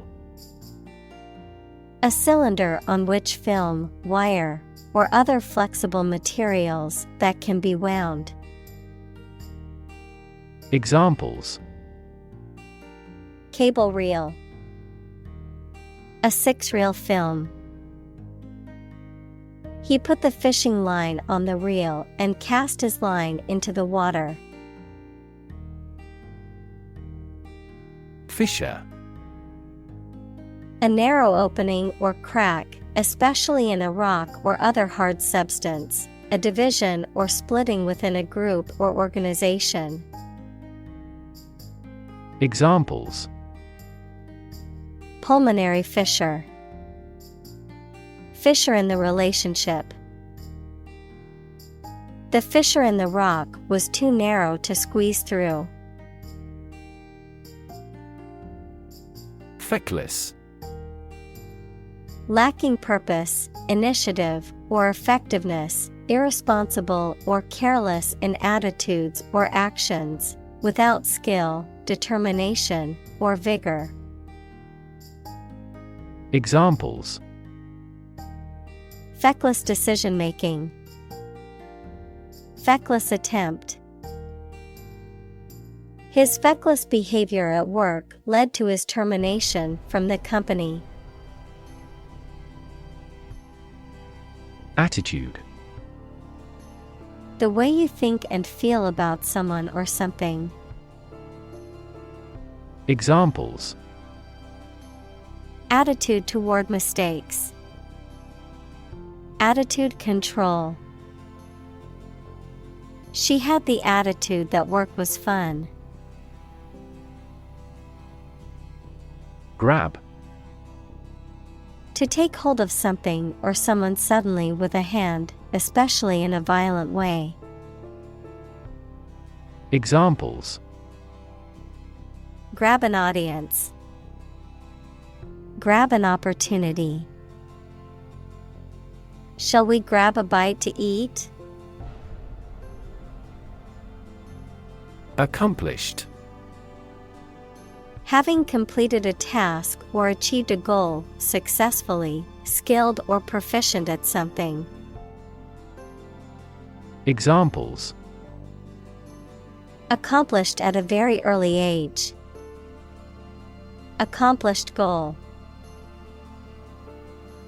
A cylinder on which film, wire, or other flexible materials that can be wound. Examples: Cable reel. A 6-reel film. He put the fishing line on the reel and cast his line into the water. Fissure. A narrow opening or crack, especially in a rock or other hard substance, a division or splitting within a group or organization. Examples: Pulmonary fissure. Fissure in the relationship. The fissure in the rock was too narrow to squeeze through. Feckless. Lacking purpose, initiative, or effectiveness, irresponsible or careless in attitudes or actions, without skill, determination, or vigor. Examples: Feckless decision-making. Feckless attempt. His feckless behavior at work led to his termination from the company. Attitude. The way you think and feel about someone or something. Examples: Attitude toward mistakes. Attitude control. She had the attitude that work was fun. Grab. To take hold of something or someone suddenly with a hand, especially in a violent way. Examples: Grab an audience. Grab an opportunity. Shall we grab a bite to eat? Accomplished. Having completed a task or achieved a goal successfully, skilled or proficient at something. Examples: Accomplished at a very early age. Accomplished goal.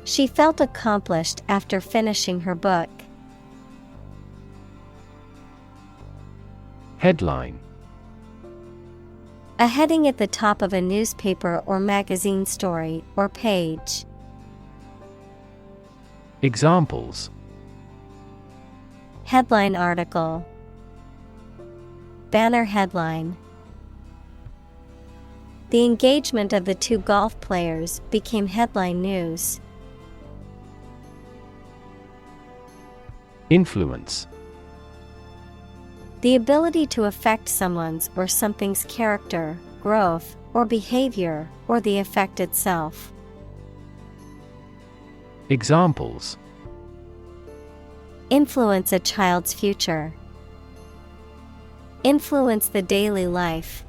She felt accomplished after finishing her book. Headline: A heading at the top of a newspaper or magazine story or page. Examples: Headline article. Banner headline. The engagement of the two golf players became headline news. Influence: The ability to affect someone's or something's character, growth, or behavior, or the effect itself. Examples: Influence a child's future. Influence the daily life.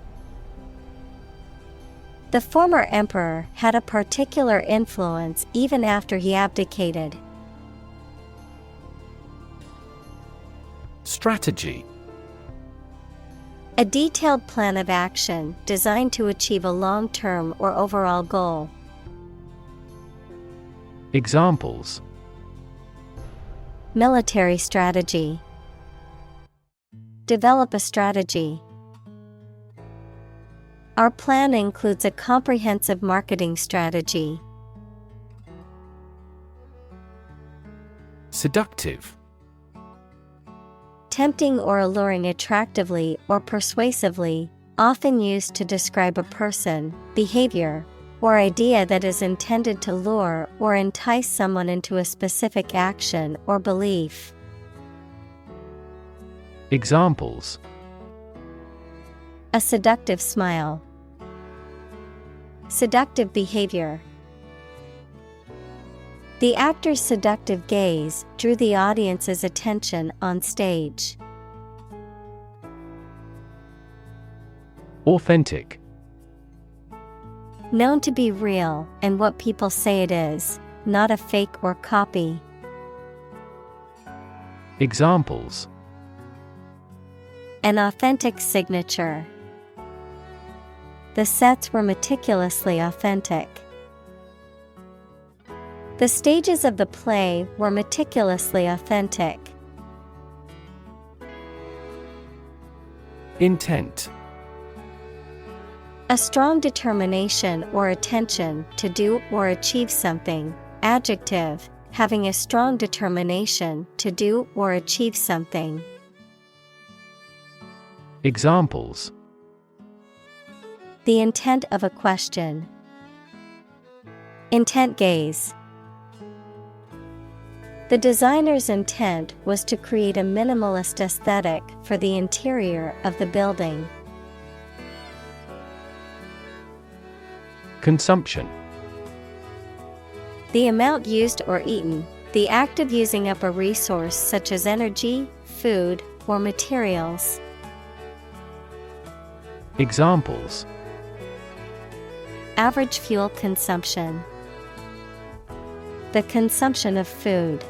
The former emperor had a particular influence even after he abdicated. Strategy: A detailed plan of action designed to achieve a long-term or overall goal. Examples: Military strategy. Develop a strategy. Our plan includes a comprehensive marketing strategy. Seductive: Tempting or alluring attractively or persuasively, often used to describe a person, behavior, or idea that is intended to lure or entice someone into a specific action or belief. Examples: A seductive smile. Seductive behavior. The actor's seductive gaze drew the audience's attention on stage. Authentic: Known to be real and what people say it is, not a fake or copy. Examples: An authentic signature. The sets were meticulously authentic. The stages of the play were meticulously authentic. Intent: A strong determination or attention to do or achieve something. Adjective, having a strong determination to do or achieve something. Examples: The intent of a question. Intent gaze. The designer's intent was to create a minimalist aesthetic for the interior of the building. Consumption: The amount used or eaten, the act of using up a resource such as energy, food, or materials. Examples: Average fuel consumption. The consumption of food.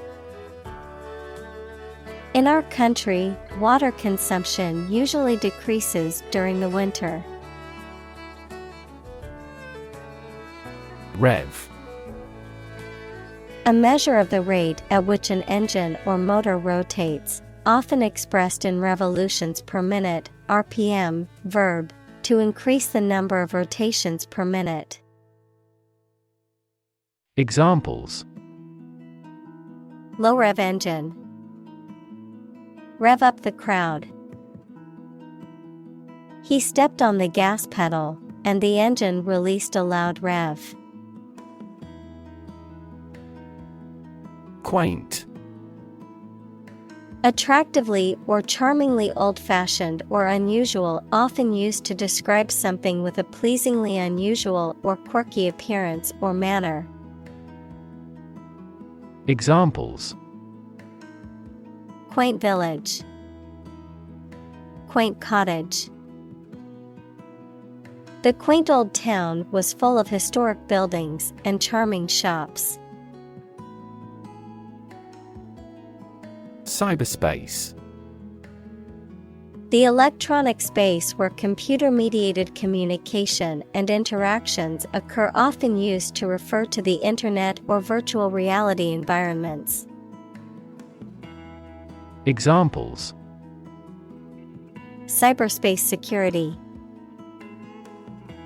In our country, water consumption usually decreases during the winter. Rev: A measure of the rate at which an engine or motor rotates, often expressed in revolutions per minute, RPM, verb, to increase the number of rotations per minute. Examples: Low rev engine. Rev up the crowd. He stepped on the gas pedal, and the engine released a loud rev. Quaint: Attractively or charmingly old-fashioned or unusual, often used to describe something with a pleasingly unusual or quirky appearance or manner. Examples: Quaint village. Quaint cottage. The quaint old town was full of historic buildings and charming shops. Cyberspace. The electronic space where computer-mediated communication and interactions occur, often used to refer to the Internet or virtual reality environments. Examples: Cyberspace security,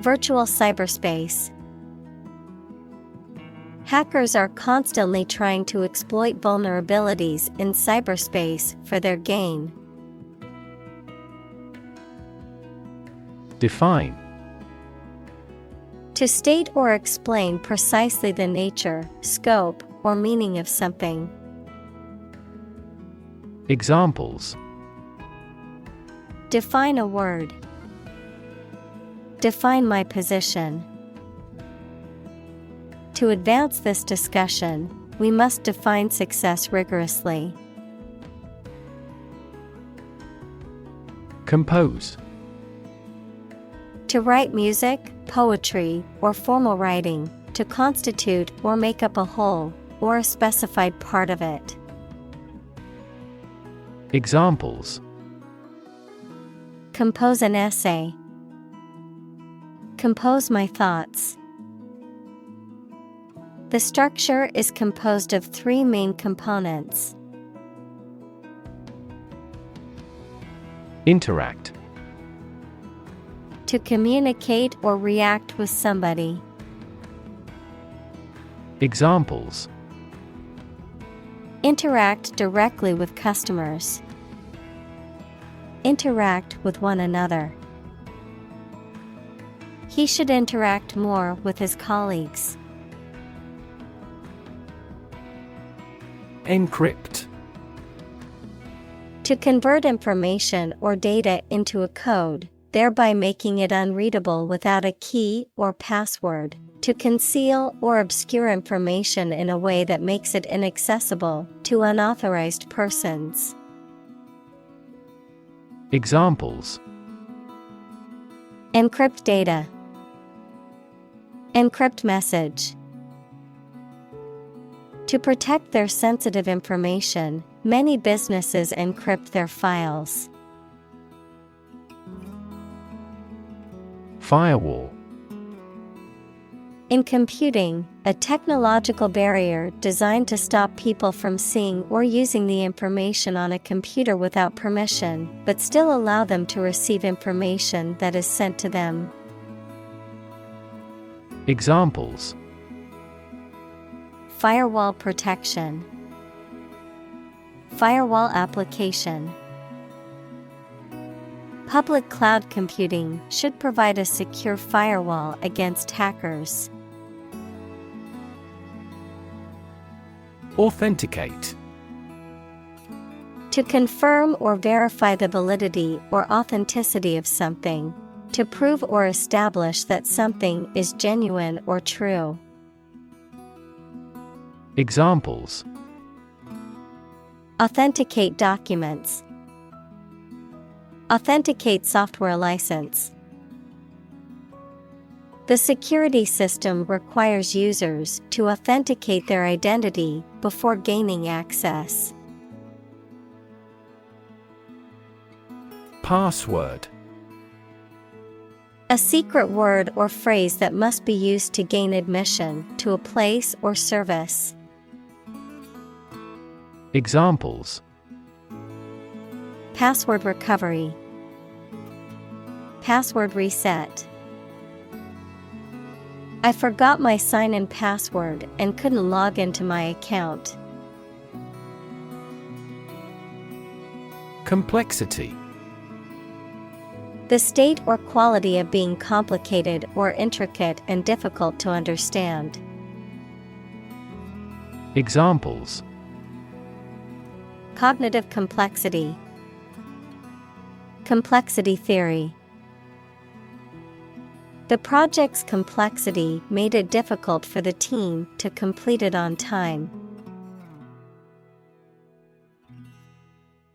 virtual cyberspace. Hackers are constantly trying to exploit vulnerabilities in cyberspace for their gain. Define. To state or explain precisely the nature, scope, or meaning of something. Examples: Define a word. Define my position. To advance this discussion, we must define success rigorously. Compose. To write music, poetry, or formal writing, to constitute or make up a whole, or a specified part of it. Examples: Compose an essay. Compose my thoughts. The structure is composed of 3 main components. Interact. To communicate or react with somebody. Examples: Interact directly with customers. Interact with one another. He should interact more with his colleagues. Encrypt. To convert information or data into a code, thereby making it unreadable without a key or password. To conceal or obscure information in a way that makes it inaccessible to unauthorized persons. Examples: Encrypt data. Encrypt message. To protect their sensitive information, many businesses encrypt their files. Firewall. In computing, a technological barrier designed to stop people from seeing or using the information on a computer without permission, but still allow them to receive information that is sent to them. Examples: Firewall protection. Firewall application. Public cloud computing should provide a secure firewall against hackers. Authenticate. To confirm or verify the validity or authenticity of something. To prove or establish that something is genuine or true. Examples: Authenticate documents. Authenticate software license. The security system requires users to authenticate their identity before gaining access. Password. A secret word or phrase that must be used to gain admission to a place or service. Examples: Password recovery. Password reset. I forgot my sign-in password and couldn't log into my account. Complexity. The state or quality of being complicated or intricate and difficult to understand. Examples: Cognitive complexity. Complexity theory. The project's complexity made it difficult for the team to complete it on time.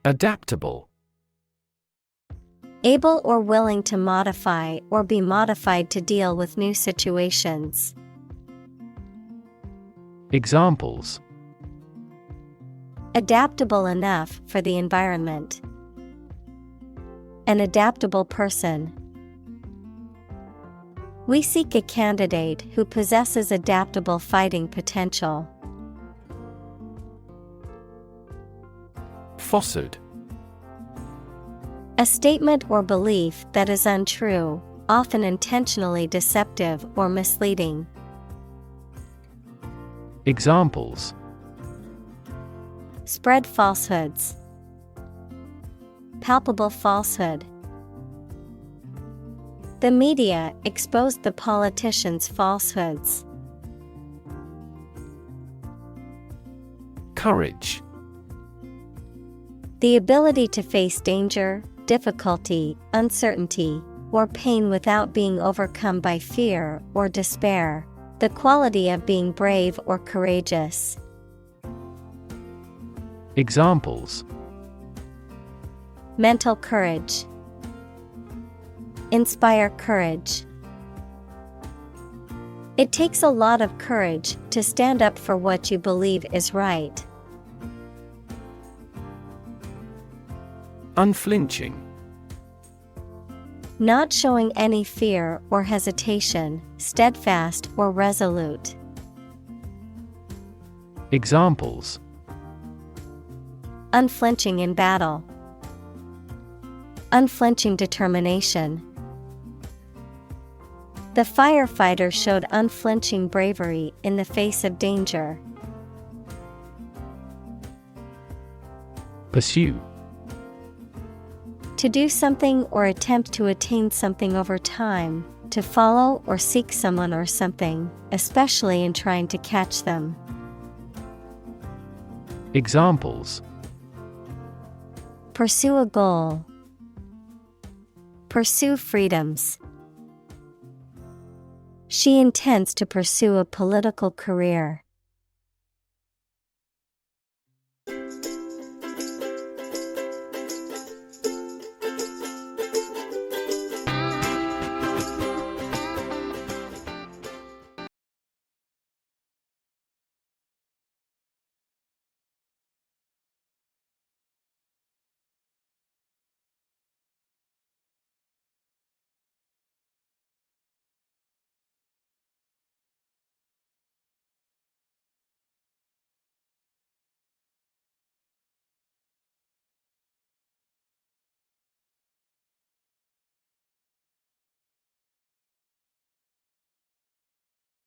Adaptable. Able or willing to modify or be modified to deal with new situations. Examples: Adaptable enough for the environment. An adaptable person. We seek a candidate who possesses adaptable fighting potential. Falsehood. A statement or belief that is untrue, often intentionally deceptive or misleading. Examples: Spread falsehoods. Palpable falsehood. The media exposed the politicians' falsehoods. Courage. The ability to face danger, difficulty, uncertainty, or pain without being overcome by fear or despair. The quality of being brave or courageous. Examples: Mental courage. Inspire courage. It takes a lot of courage to stand up for what you believe is right. Unflinching. Not showing any fear or hesitation, steadfast or resolute. Examples: Unflinching in battle. Unflinching determination. The firefighter showed unflinching bravery in the face of danger. Pursue. To do something or attempt to attain something over time, to follow or seek someone or something, especially in trying to catch them. Examples: Pursue a goal. Pursue freedoms. She intends to pursue a political career.